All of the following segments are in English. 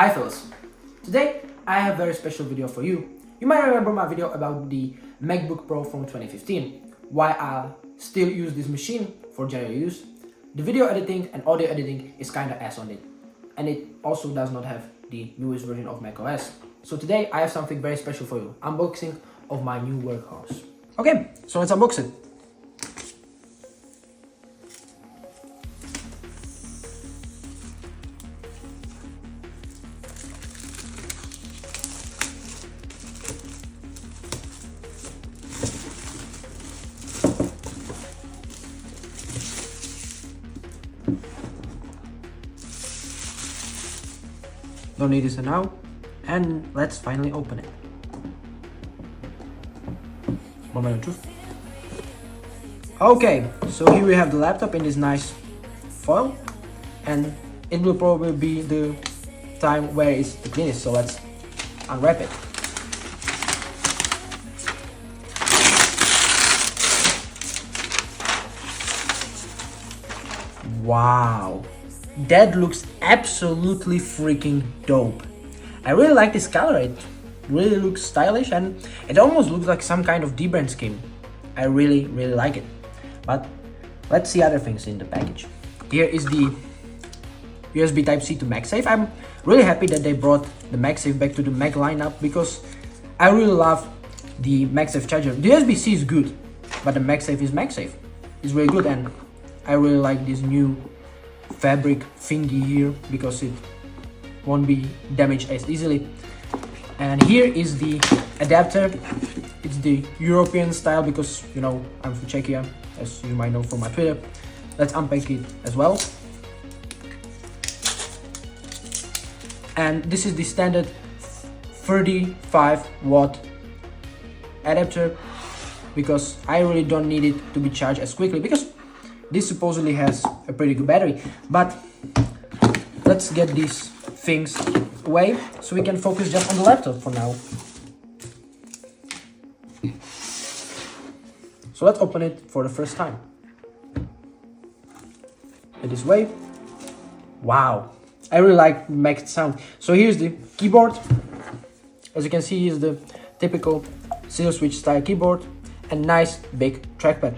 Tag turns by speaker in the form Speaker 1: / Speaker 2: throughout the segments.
Speaker 1: Hi fellas, today I have a very special video for you. You might remember my video about the MacBook Pro from 2015, why I still use this machine for general use. The video editing and audio editing is kinda ass on it, and it also does not have the newest version of macOS. So today I have something very special for you, unboxing of my new workhorse. Okay, so let's unbox it. Don't need this now, and let's finally open it. Okay, so here we have the laptop in this nice foil, and it will probably be the time where it's the cleanest, so let's unwrap it. Wow, that looks absolutely freaking dope. I really like this color. It really looks stylish, and it almost looks like some kind of dbrand scheme. I really like it. But let's see other things in the package. Here is the USB Type-C to MagSafe. I'm really happy that they brought the MagSafe back to the Mag lineup, because I really love the MagSafe charger. The USB-C is good, but the MagSafe is MagSafe. It's really good, and I really like this new fabric thingy here because it won't be damaged as easily. And here is the adapter. It's the European style because, you know, I'm from Czechia, as you might know from my Twitter. Let's unpack it as well. And this is the standard 35-watt adapter, because I really don't need it to be charged as quickly, because this supposedly has a pretty good battery. But let's get these things away so we can focus just on the laptop for now. So let's open it for the first time. This way. Wow, I really like Mac sound. So here's the keyboard. As you can see, here's the typical scissor switch style keyboard and nice big trackpad.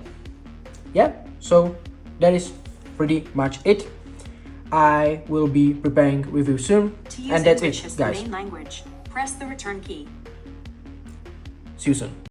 Speaker 1: Yeah, so that is pretty much it. I will be preparing review soon, and that's it, guys.
Speaker 2: Main language, press the return key.
Speaker 1: See you soon.